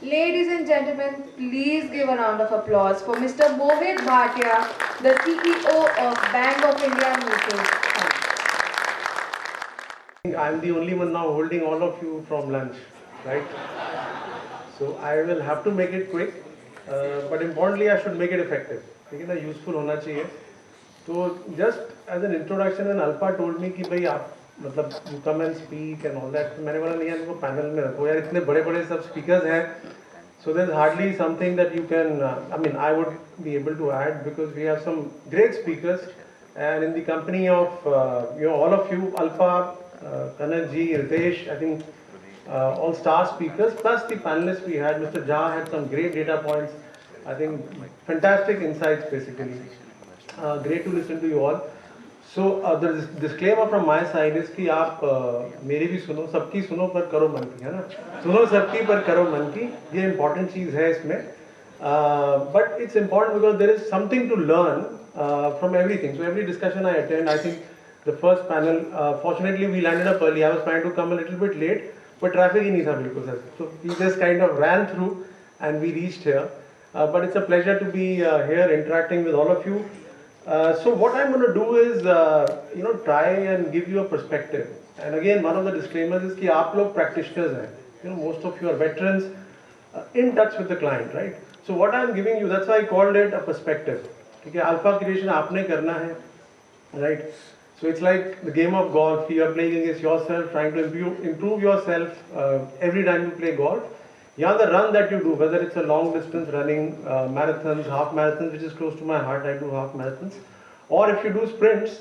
Ladies and gentlemen, please give a round of applause for Mr. Mohit Bhatia, the CEO of Bank of India Mutual Fund. I'm the only one now holding all of you from lunch, right? So I will have to make it quick, but importantly I should make it effective. ठीक है ना, useful होना चाहिए. तो just as an introduction and Alpha told me कि भाई आप मतलब you come and speak and all that. मैंने बोला नहीं यार, इनको पैनल में रखो यार, इतने बड़े बड़े सब स्पीकर्स हैं. So there's hardly something that you can, I would be able to add because we have some great speakers, and in the company of all of you, Alpha, Kanarji, Ritesh, I think all star speakers, plus the panelists we had, Mr. Jha had some great data points, I think fantastic insights basically. Great to listen to you all. So the disclaimer from my side is कि आप मेरी भी सुनो, सबकी सुनो पर करो मन की, है ना. सुनो सबकी पर करो मन की, ये important चीज़ है इसमें. But it's important because there is something to learn from everything. So every discussion I attend, I think the first panel, fortunately we landed up early. I was trying to come a little bit late, but traffic ही नहीं था बिल्कुल sir. So we just kind of ran through and we reached here. But it's a pleasure to be here interacting with all of you. So what I'm going to do is, try and give you a perspective. And again, one of the disclaimers is कि आप लोग practitioners हैं. Most of you are veterans in touch with the client, right? So what I'm giving you, that's why I called it a perspective. ठीक है, alpha creation आपने करना है, right? So it's like the game of golf. You are playing against yourself, trying to improve yourself every time you play golf. Yeah, the run that you do, whether it's a long distance running, marathons, half marathons, which is close to my heart, I do half marathons, or if you do sprints,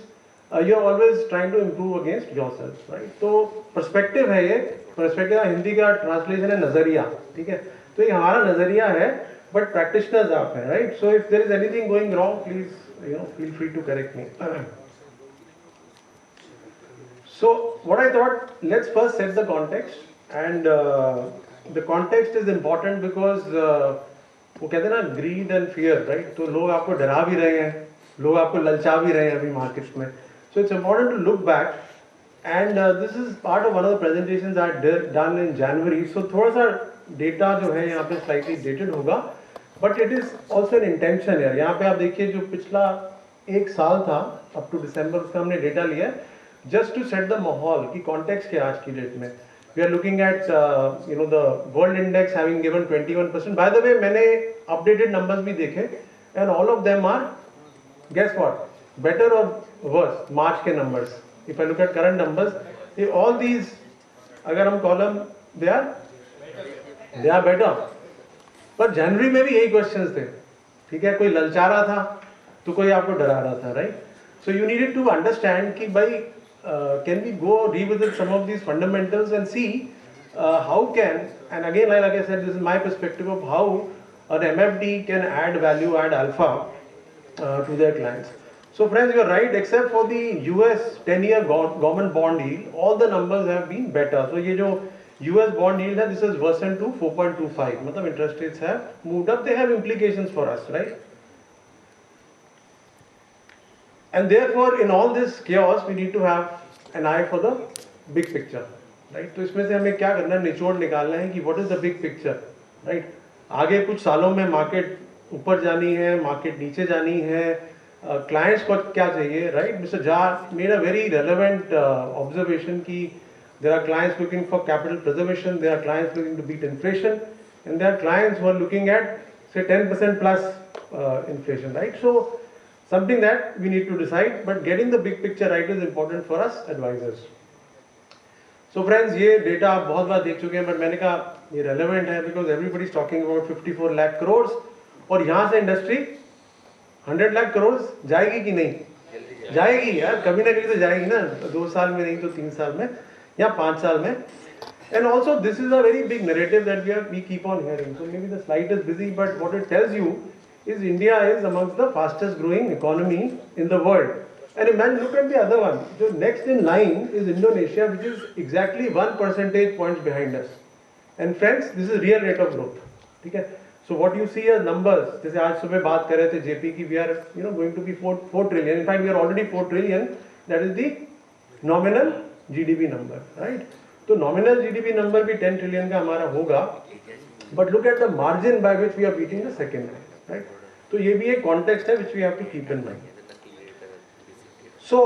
you're always trying to improve against yourself, right? So perspective है ये, perspective का हिंदी का translation है नजरिया, ठीक है? तो ये हमारा नजरिया है, but practitioners आप हैं, right? So if there is anything going wrong, please, feel free to correct me. So what I thought, let's first set the context, and the context is important because वो कहते हैं ना greed and fear, right? तो लोग आपको डरा भी रहे हैं, लोग आपको ललचा भी रहे हैं अभी मार्केट्स में. So it's important to look back, and this is part of one of the presentations I had done in January. So थोड़ा सा data जो है यहाँ पे slightly dated होगा, but it is also an intention है. यहाँ पे आप देखिए जो पिछला एक साल था up to December, उसका हमने data लिया है. Just to set the माहौल की context क्या आज की डेट में. We are looking at the world index having given 21%. By the way, मैंने updated numbers भी देखे, and all of them are, guess what, better or worse, March के numbers. If I look at current numbers, all these, अगर हम column, they are better. पर जनवरी में भी यही क्वेश्चंस थे, ठीक है. कोई ललचा रहा था तो कोई आपको डरा रहा था, right. So you needed to understand कि भाई can we go revisit some of these fundamentals and see how can, and again like I said, this is my perspective of how an MFD can add value, add alpha to their clients. So friends, you are right, except for the US 10-year government bond yield, all the numbers have been better. So ये जो US bond yield है, this has worsened to 4.25. मतलब interest rates have moved up. They have implications for us, right? And therefore, in all this chaos, we need to have an eye for the big picture, right? तो इसमें से हमें क्या करना है, निचोड़ निकालना है कि what is the big picture, right? आगे कुछ सालों में मार्केट ऊपर जानी है, मार्केट नीचे जानी है, क्लाइंट्स को क्या चाहिए, right? Mr. Jha made a very relevant observation कि there are clients looking for capital preservation, there are clients looking to beat inflation, and there are clients who are looking at say 10% plus inflation, right? So something that we need to decide, but getting the big picture right is important for us advisors. So friends, ये data आप बहुत बार देख चुके हैं, but मैंने कहा ये relevant है because everybody is talking about 54 lakh crores, और यहाँ से industry 100 lakh crores जाएगी कि नहीं? जाएगी यार, कभी ना कभी तो जाएगी ना, 2 साल में नहीं तो 3 साल में या 5 साल में. And also this is a very big narrative that we keep on hearing. So maybe the slide is busy, but what it tells you is India is amongst the fastest growing economy in the world. And imagine, look at the other one. The next in line is Indonesia, which is exactly 1 percentage points behind us. And friends, this is real rate of growth. Okay? So what you see as numbers, जैसे आज सुबह बात कर रहे थे JP की, we are going to be 4 trillion. In fact, we are already 4 trillion. That is the nominal GDP number, right? तो nominal GDP number भी 10 trillion का हमारा होगा. but look at the margin by which we are beating the second guy, right? So ये भी एक context है which we have to keep in mind. So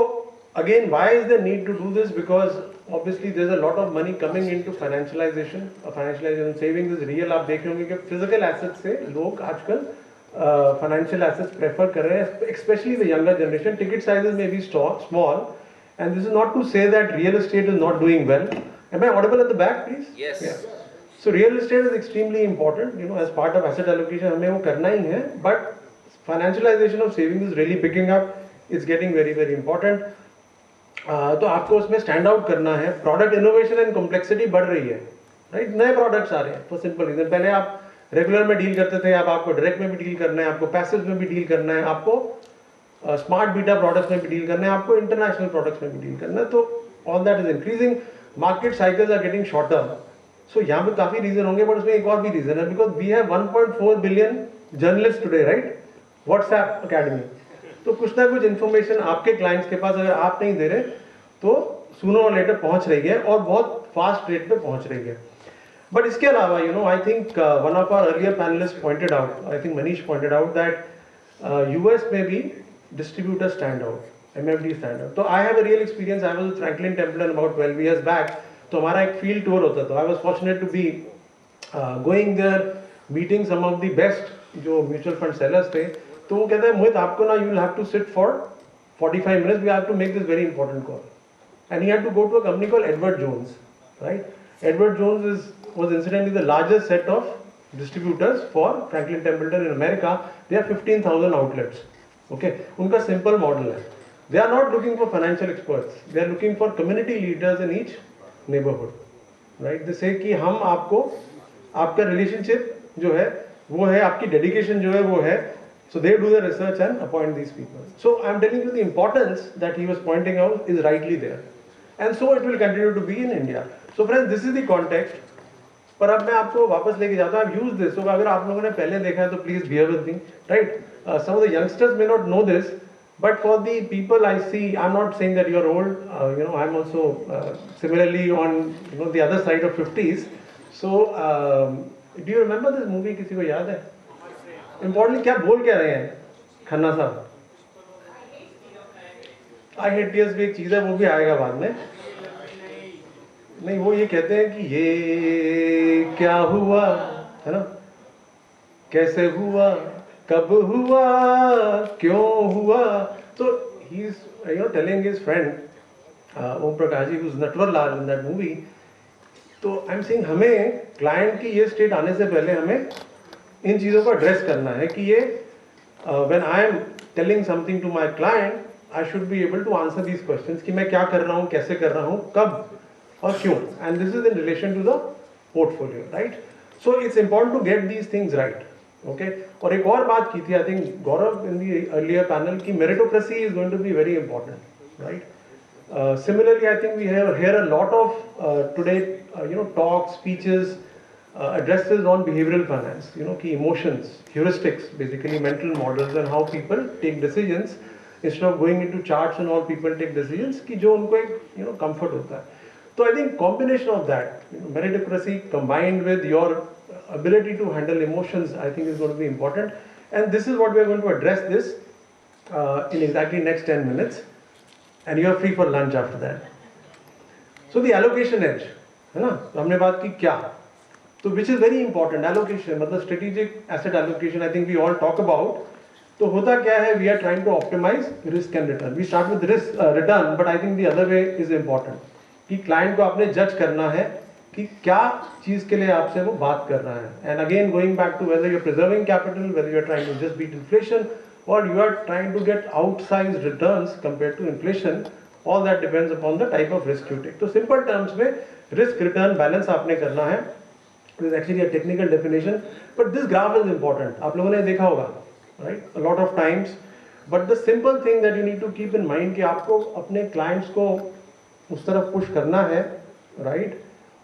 again, why is there need to do this? Because obviously there's a lot of money coming into financialization. Financialization savings is real. आप देख रहे होंगे कि physical assets से लोग आजकल financial assets prefer कर रहे हैं, especially the younger generation. Ticket sizes may be small, and this is not to say that real estate is not doing well. Am I audible at the back, please? Yes. Yeah. So real estate is extremely important, you know, as part of asset allocation हमें वो करना ही है, but financialization of savings is really picking up. It's getting very very important. तो आपको उसमें stand out करना है. Product innovation and complexity बढ़ रही है, राइट? नए प्रोडक्ट्स आ रहे हैं फॉर सिंपल रीजन. पहले आप रेगुलर में डील करते थे, अब आपको डायरेक्ट में भी डील करना है, आपको पैसिव में भी डील करना है, आपको स्मार्ट बीटा प्रोडक्ट्स में भी डील करना है, आपको इंटरनेशनल प्रोडक्ट्स में भी डील करना है. तो all that is increasing. Market cycles are getting shorter. So यहाँ पे काफी रीजन होंगे, बट उसमें एक और भी रीजन है, because we have 1.4 billion journalist today, right? WhatsApp academy. तो कुछ ना कुछ इन्फॉर्मेशन आपके क्लाइंट्स के पास अगर आप नहीं दे रहे तो सूनर और लेटर पहुंच रही है, और बहुत फास्ट रेट पे पहुंच रही है. बट इसके अलावा you know, I think one of our earlier panelist pointed out, I think Manish pointed out that US में भी distributor stand out, MFD stand out. तो I have a real experience. I was with Franklin Templeton about 12 years back. तो हमारा एक field tour होता था. I was fortunate to be going there, meeting some of the best जो mutual fund sellers थे. तो वो कहते हैं मोहित आपको ना, you will have to sit for 45 minutes, we have to make this very important call. And he had to go to a company called Edward Jones, right? Edward Jones was incidentally the largest set of distributors for Franklin Templeton in America. They have 15,000 outlets. Okay, उनका simple model है. They are not looking for financial experts. They are looking for community leaders in each neighborhood, right? They say कि हम आपको, आपका relationship जो है वो है, आपकी dedication जो है वो है. So they do the research and appoint these people. So I'm telling you the importance that he was pointing out is rightly there. And so it will continue to be in India. So friends, this is the context. पर अब मैं आपको वापस लेके जाता हूँ. I've used this. So अगर आप लोगों ने पहले देखा है तो please bear with me, right? Some of the youngsters may not know this, but for the people I see, I'm not saying that you're old. You know, I'm also similarly on, you know, the other side of 50s. So do you remember this movie? किसी को याद है? Importantly, क्या बोल क्या रहे हैं खन्ना साहब? I hate tears भी एक चीज है, वो भी आएगा बाद में. नहीं, वो ये कहते हैं कि ये क्या हुआ, है ना? कैसे हुआ, कब हुआ, क्यों हुआ? तो he is, you know, telling his friend Om Prakash ji, who's Natwarlal in that movie. तो I'm saying हमें क्लाइंट की ये स्टेट आने से पहले हमें इन चीज़ों को एड्रेस करना है कि ये when I am telling something to my client, I should be able to answer these questions कि मैं क्या कर रहा हूँ, कैसे कर रहा हूँ, कब और क्यों. And this is in relation to the portfolio, right? So it's important to get these things right. Okay. और एक और बात की थी I think Gaurav in the earlier panel की meritocracy is going to be very important, right? Similarly, I think we hear a lot of today, you know, talks, speeches, addresses on behavioral finance. You know, key emotions, heuristics, basically mental models, and how people take decisions instead of going into charts and all. People take decisions कि जो उनको एक, you know, comfort होता है. So I think combination of that, you know, meritocracy combined with your ability to handle emotions, I think is going to be important. And this is what we are going to address this in exactly next 10 minutes. And you are free for lunch after that. So the allocation edge, है ना? हमने बात की क्या? तो which is very important, allocation, मतलब strategic asset allocation. I think we all talk about. तो होता क्या है? We are trying to optimize risk and return. We start with risk return, but I think the other way is important. कि client को आपने judge करना है कि क्या चीज के लिए आपसे वो बात कर रहा है. And again going back to whether you're preserving capital, whether you're trying to just beat inflation, or you are trying to get outsized returns compared to inflation, all that depends upon the type of risk you take. So simple terms में risk return balance आपने करना है. This is actually a technical definition, but this graph is important. आप लोगों ने देखा होगा, right? A lot of times. But the simple thing that you need to keep in mind कि आपको अपने clients को उस तरफ push करना है, right?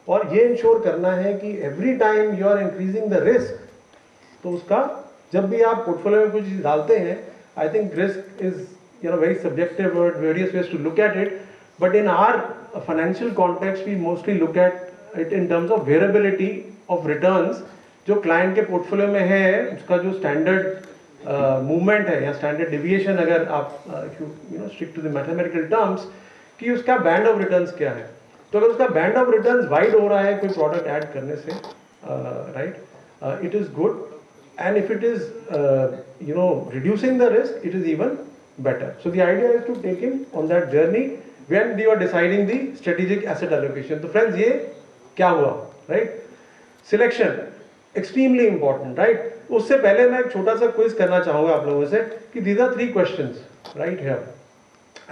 और ये ensure करना है कि every time you are increasing the risk, तो उसका जब भी आप पोर्टफोलियो में कुछ चीज डालते हैं, I think risk is, you know, very subjective और various ways to look at it. But in our financial context we mostly look at it in terms of variability of returns, जो client के portfolio में है उसका जो standard movement है या standard deviation, अगर आप you know stick to the mathematical terms, कि उसका बैंड ऑफ रिटर्न्स क्या है। तो अगर उसका बैंड ऑफ रिटर्न्स वाइड हो रहा है कोई प्रोडक्ट ऐड करने से, right, it is good, and if it is you know reducing the risk, it is even better. So the idea is to take him on that journey when you are deciding the strategic asset allocation. So friends, ये क्या हुआ, right? Selection extremely important, right? उससे पहले मैं एक छोटा सा quiz करना चाहूँगा आप लोगों से कि these are 3 questions right here.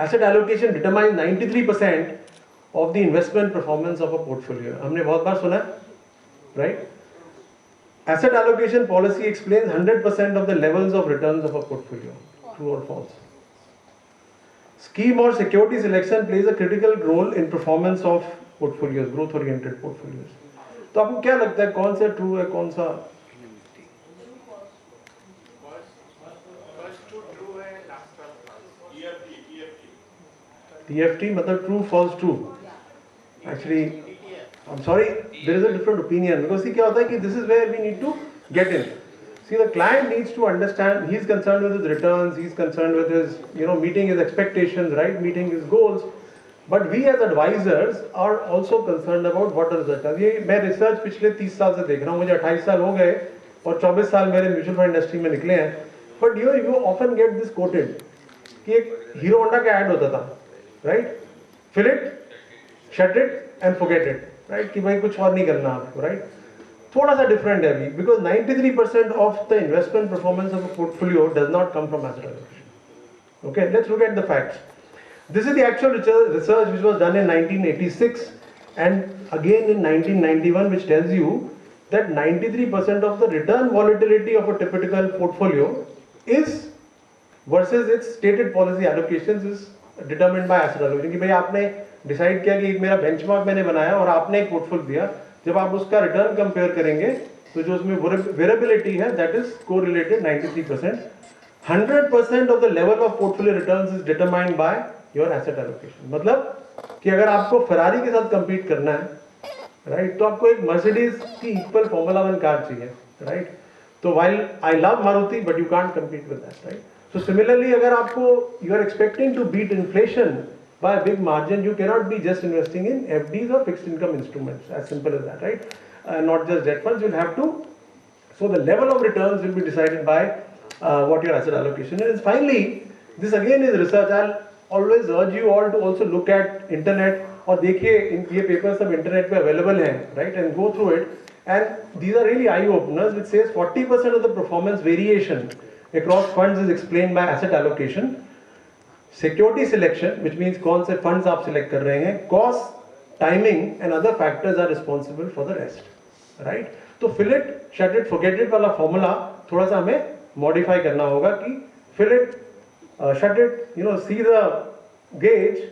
Asset allocation determines 93% of the investment performance of a portfolio. हमने बहुत बार सुना है, right? Asset allocation policy explains 100% of the levels of returns of a portfolio. True or false? Scheme or security selection plays a critical role in performance of portfolios, growth-oriented portfolios. तो आपको क्या लगता है कौन सा ट्रू है, कौन सा TFT मतलब true, false, true? Actually, I'm sorry, there is a different opinion because see क्या होता है कि this is where we need to get in. See, the client needs to understand, he's concerned with his returns, he's concerned with his, you know, meeting his expectations, right, meeting his goals. But we as advisors are also concerned about what are the returns. ये मैं research पिछले 30 साल से देख रहा हूँ, मुझे 28 साल हो गए और 24 साल मेरे म्यूचुअल फंड इंडस्ट्री में निकले हैं. But you often get this quoted कि एक हीरो होंडा का ऐड होता था, right? Fill it, shut it and forget it. Right कि भाई कुछ और नहीं करना आपको, राइट? थोड़ा सा डिफरेंट है अभी because 93% of the investment performance of a portfolio does not come from asset allocation. Okay, let's look at the facts. This is the actual research which was done in 1986 and again in 1991 which tells you that 93% of the return volatility of a typical portfolio is versus it's stated policy allocations is determined bye asset allocation. कि भाई आपने decide किया कि एक मेरा benchmark मैंने बनाया और आपने एक पोर्टफोलियो दिया, जब आप उसका रिटर्न कंपेयर करेंगे तो जो उसमें वेरिएबिलिटी है that is correlated 93%. 100% of the level of portfolio returns is determined by your asset allocation. मतलब कि अगर आपको फरारी के साथ कंपीट करना है, राइट, तो आपको एक मर्सिडीज की इक्वल फॉर्मूला 1 कार चाहिए, राइट? तो while I love Maruti but you can't compete with that, right? So similarly, अगर आपको you are expecting to beat inflation by a big margin, you cannot be just investing in FDs or fixed income instruments. As simple as that, right? Not just debt funds. You'll have to. So the level of returns will be decided by what your asset allocation is. Finally, this again is research. I'll always urge you all to also look at internet और देखिए ये papers सब internet पे available हैं, right? And go through it. And these are really eye openers. Which says 40% of the performance variation across funds is explained by asset allocation. Security selection, which means कौन से funds आप select कर रहे हैं, cost, timing and other factors are responsible for the rest, right? तो fill it, shut it, forget it वाला formula थोड़ा सा हमें modify करना होगा कि fill it, shut it, you know, see the gauge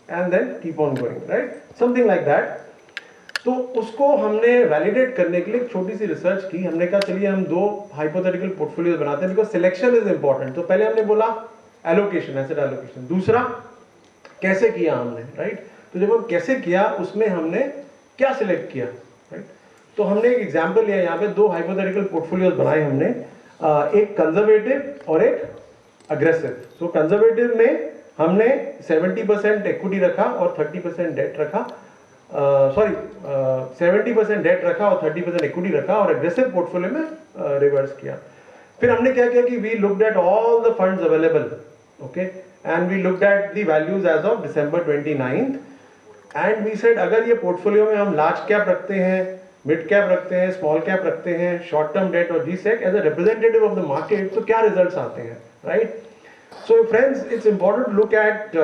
and then keep on going, right? Something like that. तो उसको हमने वैलिडेट करने के लिए एक छोटी सी रिसर्च की. हमने कहा चलिए हम 2 हाइपोथेटिकल पोर्टफोलियोज बनाते हैं बिकॉज सिलेक्शन इज इंपॉर्टेंट. तो पहले हमने बोला एलोकेशन, एसेट एलोकेशन. दूसरा कैसे किया हमने, राइट? तो जब हम कैसे किया उसमें हमने क्या सिलेक्ट किया, राइट? तो हमने एक एग्जाम्पल लिया, यहाँ पे 2 हाइपोथेटिकल पोर्टफोलियोज बनाए हमने, एक कंजर्वेटिव और एक अग्रेसिव. तो कंजर्वेटिव में हमने 70% इक्विटी रखा और 30% डेट रखा, 70% डेट रखा और 30% इक्विटी रखा और एग्रेसिव पोर्टफोलियो में रिवर्स किया. फिर हमने क्या किया कि we looked at all the funds available, okay, and we looked at the values as of December 29th and we said अगर ये पोर्टफोलियो में हम लार्ज कैप रखते हैं, मिड कैप रखते हैं, स्मॉल कैप रखते हैं, शॉर्ट टर्म डेट और G-Sec as a representative of the market, तो क्या रिजल्ट्स आते हैं, right? So friends, it's important to look at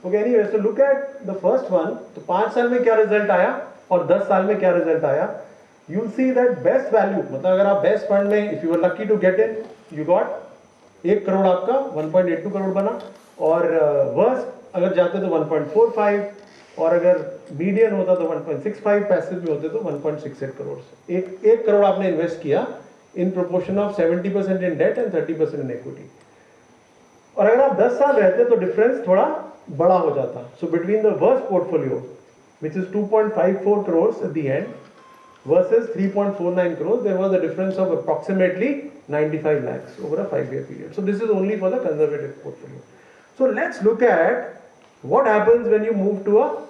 okay, anyway, so look at the first one. तो 5 साल में क्या रिजल्ट आया और 10 साल में क्या रिजल्ट आया. You will see that best value, मतलब अगर आप बेस्ट फंड में if you are lucky to get in, you got 1 crore आपका 1.82 करोड़ बना, और वर्स्ट अगर जाते तो 1.45, और अगर मीडियन होता तो 1.65, पैसिव भी होते तो 1.68 करोड़. 1 करोड़ आपने इन्वेस्ट किया in proportion of 70% in debt and 30% in equity. और अगर आप 10 साल रहते तो डिफरेंस थोड़ा बड़ा हो जाता. So between the worst portfolio, which is 2.54 crores at the end, versus 3.49 crores, there was a difference of approximately 95 lakhs over a 5-year period. So this is only for the conservative portfolio. So let's look at what happens when you move to a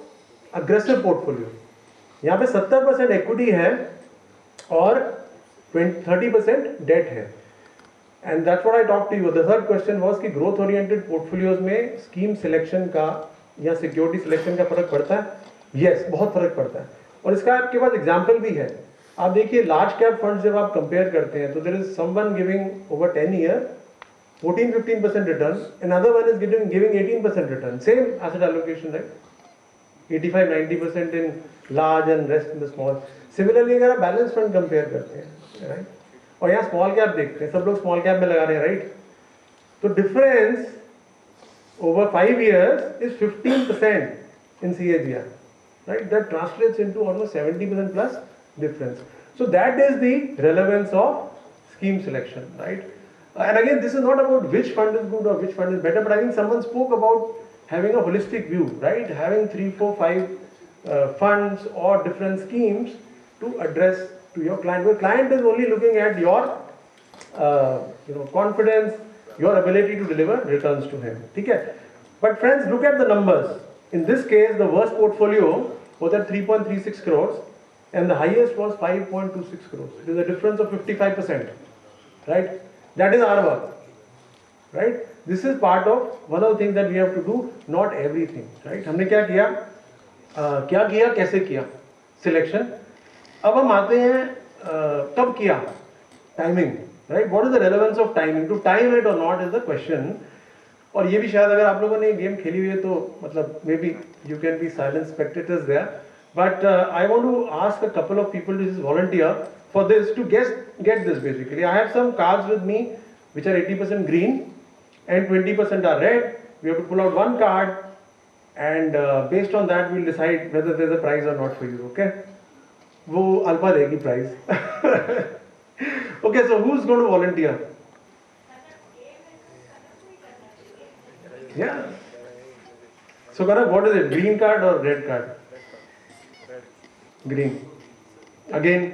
aggressive portfolio. यहाँ पे 70% equity है और 30% debt है. And that's what I talked to you. The third question was कि growth oriented portfolios में scheme selection का या security selection का फर्क पड़ता है? Yes, बहुत फर्क पड़ता है. और इसका आपके पास एग्जाम्पल भी है. आप देखिए लार्ज कैप फंड्स जब आप कंपेयर करते हैं तो there is someone giving over 10 year 14-15% return, another one is giving 18% return, same asset allocation, right? 85-90% in large and rest in the small. Similarly अगर आप बैलेंस फंड कंपेयर करते हैं, right, और यहाँ स्मॉल कैप देखते हैं, सब लोग स्मॉल कैप में लगा रहे हैं, राइट, तो difference over 5 years is 15% in CAGR, right? That translates into almost 70% plus difference. So that is the relevance of scheme selection, right? And again, this is not about which fund is good or which fund is better, but I think someone spoke about having a holistic view, right? Having 3, 4, 5 funds or different schemes to address to your client. Your client is only looking at your confidence, your ability to deliver returns to him. Okay? But friends, look at the numbers. In this case, the worst portfolio was at 3.36 crores and the highest was 5.26 crores. It is a difference of 55%, right? That is our work, right? This is part of one of the things that we have to do, not everything, right? हमने क्या किया, कैसे किया selection. अब हम आते हैं कब किया, timing, right? What is the relevance of timing, to time it or not is the question. और ये भी शायद अगर आप लोगों ने गेम खेली हुई है तो मतलब maybe you can be silent spectators there, but I want to ask a couple of people to just volunteer for this to get this. Basically I have some cards with me which are 80% green and 20% are red. We have to pull out one card and based on that we'll decide whether there's a prize or not for you. Okay, wo alpha degi prize. Okay, so who's going to volunteer? Yeah, so Karan, what is it, green card or red card? Green again.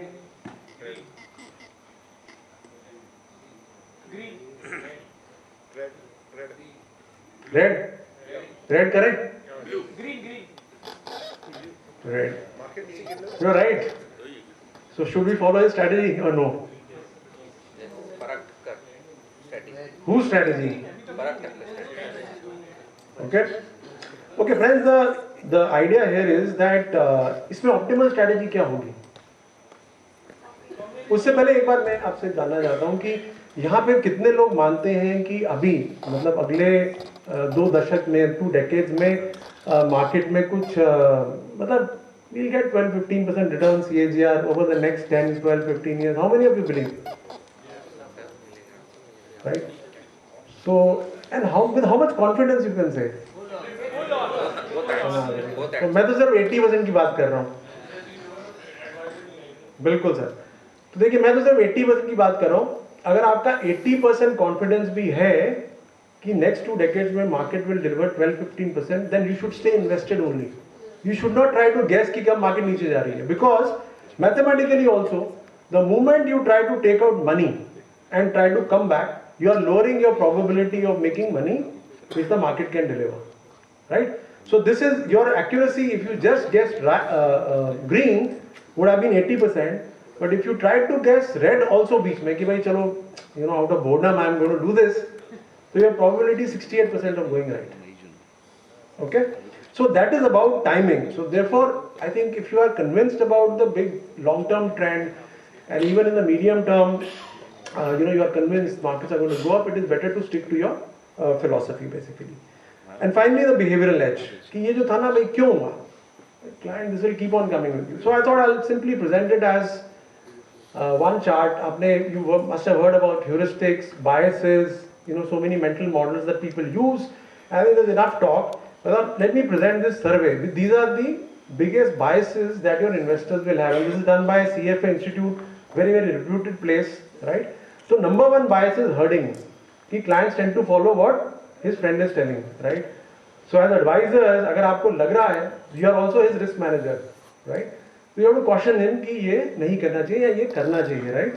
Red correct? Green. Red. You're right. So should we follow his strategy or no? Whose strategy? Okay. Okay friends, the idea here is that इसमें optimal strategy क्या होगी? उससे पहले एक बार मैं आपसे जानना चाहता हूँ कि यहाँ पे कितने लोग मानते हैं कि अभी मतलब अगले 2 दशक में 2 decades में मार्केट में कुछ मतलब we'll get 12-15% return CAGR over the next 10, 12, 15 years. How many of you believe? Right? So, and with how much confidence you can say? तो मैं तो सिर्फ 80% की बात कर रहा हूँ. बिल्कुल सर. तो देखिए मैं तो सिर्फ 80% की बात कर रहा हूँ. अगर आपका 80% कॉन्फिडेंस भी है कि नेक्स्ट 2 decades में market will deliver 12-15%, then you should stay invested only. You should not try to guess कि कब मार्केट नीचे जा रही है, because mathematically also the moment you try to take out money and try to come back, you are lowering your probability of making money which the market can deliver, right? So this is your accuracy. If you just guessed green would have been 80%, but if you tried to guess red also बीच में कि भाई चलो out of boredom I am going to do this, so your probability is 68% of going right. Okay, so that is about timing. So therefore I think if you are convinced about the big long term trend and even in the medium term you are convinced markets are going to go up, it is better to stick to your philosophy basically. And finally the behavioral edge कि ये जो था ना भाई क्यों हुआ, client this will keep on coming with you. So I thought I'll simply present it as one chart. You must have heard about heuristics, biases, so many mental models that people use. I think there's enough talk. But let me present this survey. These are the biggest biases that your investors will have, and this is done by CFA Institute, very very reputed place, right? So number one bias is herding. The clients tend to follow what? his friend is telling, right? So as advisors, अगर आपको लग रहा है, you are also his risk manager, right? So you have to caution him कि ये नहीं करना चाहिए या ये करना चाहिए, right?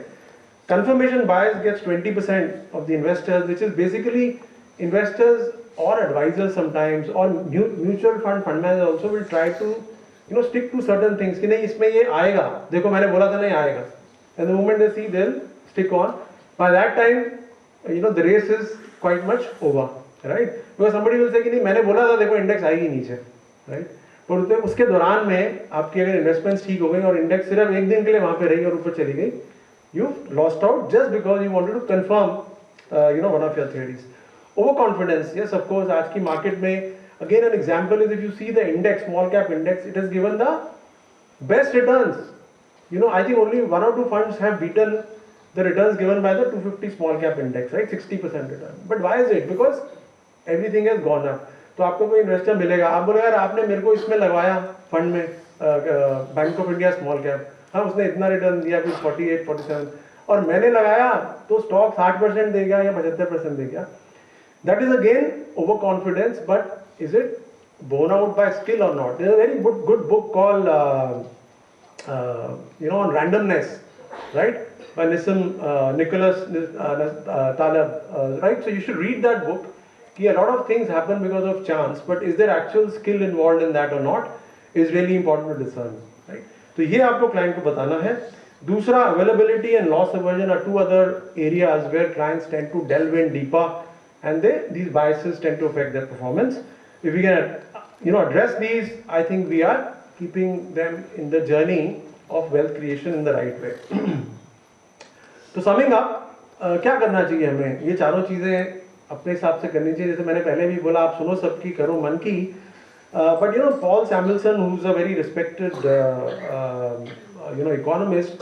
Confirmation bias gets 20% of the investors, which is basically investors or advisors sometimes, or mutual fund managers also will try to, you know, stick to certain things कि नहीं इसमें ये आएगा, देखो मैंने बोला था नहीं आएगा, and the moment they see they'll stick on. By that time, you know, the race is quite much over, right? Because somebody will say कि नहीं मैंने बोला था देखो इंडेक्स आएगी नीचे, right? पर उसके दौरान में आपकी अगर इन्वेस्टमेंट्स ठीक हो गई और इंडेक्स सिर्फ एक दिन के लिए वहां पे रही और ऊपर चली गई, you lost out just because you wanted to confirm, you know, one of your theories. Overconfidence, yes, of course. आज की market में again an example is if you see the index, small cap index, it has given the best returns. You know, I think only one or two funds have beaten the returns given by the 250 small cap index, right? 60% return. But why is it? Because everything has gone up. तो आपको कोई investor मिलेगा, आप बोले यार आपने मेरे को इसमें लगवाया फंड में, bank of India small cap, हाँ उसने इतना रिटर्न दिया कुछ 48, 47, और मैंने लगाया तो स्टॉक 60% दे गया या 75% दे गया. That is again overconfidence, but is it borne out by skill or not? There is a very good book called you know, on randomness, right, by Nicholas Taleb, right? So you should read that book. A lot of things happen because of chance, but is there actual skill involved in that or not is really important to discern, right? तो ये आपको client को बताना है. दूसरा, availability and loss aversion are two other areas where clients tend to delve in deeper, and these biases tend to affect their performance. If we can, you know, address these, I think we are keeping them in the journey of wealth creation in the right way. तो summing up, क्या करना चाहिए हमें? ये चारों चीजें अपने हिसाब से करनी चाहिए. जैसे मैंने पहले भी बोला, आप सुनो सबकी, करो मन की. But you know, Paul Samuelson, who's a very respected you know, economist,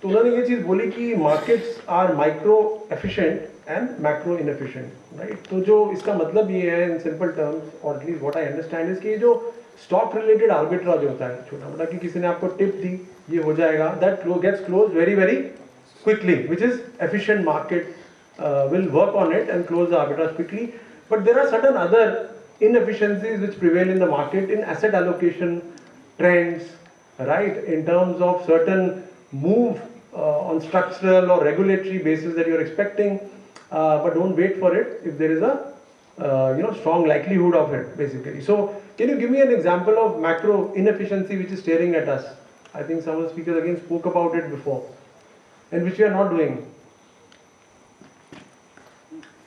तो उन्होंने ये चीज बोली कि markets are micro efficient and macro inefficient, right? तो जो इसका मतलब ये है in simple terms, or at least what I understand is कि ये जो stock related arbitrage होता है छोटा मोटा, कि किसी ने आपको टिप दी ये हो जाएगा, that gets closed very very quickly, which is efficient market will work on it and close the arbitrage quickly. But there are certain other inefficiencies which prevail in the market in asset allocation trends, right, in terms of certain move on structural or regulatory basis that you're expecting, but don't wait for it if there is a you know, strong likelihood of it, basically. So can you give me an example of macro inefficiency which is staring at us? I think some of the speakers again spoke about it before, and which we are not doing.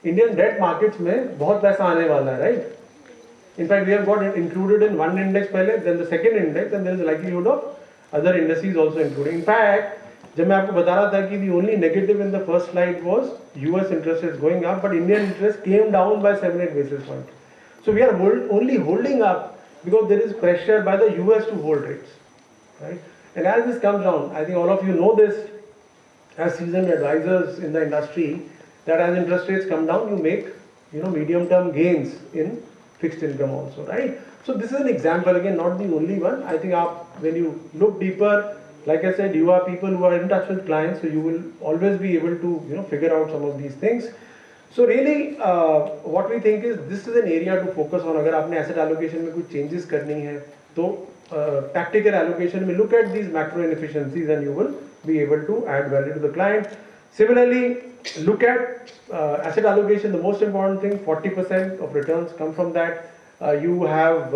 Indian debt markets में बहुत पैसा आने वाला है, right? In fact, we have got it included in one index पहले, then the second index, and there is a likelihood of other indices also including. In fact, जब मैं आपको बता रहा था कि the only negative in the first slide was US interest rates going up, but Indian interest came down by 7-8 basis points. So we are only holding up because there is pressure by the US to hold rates, right? And as this comes down, I think all of you know this as seasoned advisors in the industry, that as interest rates come down, you make, you know, medium-term gains in fixed income also, right? So this is an example, again, not the only one. I think when you look deeper, like I said, you are people who are in touch with clients, so you will always be able to, you know, figure out some of these things. So really, what we think is this is an area to focus on. अगर आपने asset allocation में कुछ changes करनी है, तो tactical allocation में look at these macro inefficiencies and you will be able to add value to the client. Similarly, look at asset allocation. The most important thing, 40% of returns come from that. You have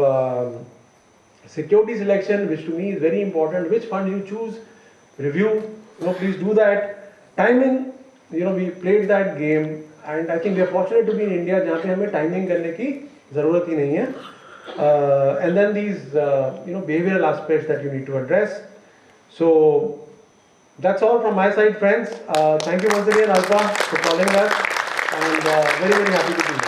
security selection, which to me is very important. Which fund you choose, review. You know, please do that. Timing. You know, we played that game, and I think we are fortunate to be in India, जहाँ पे हमें timing करने की ज़रूरत ही नहीं है. And then these you know, behavioral aspects that you need to address. So that's all from my side, friends. Thank you once again, Alpa, for calling us, and very, very happy to be here.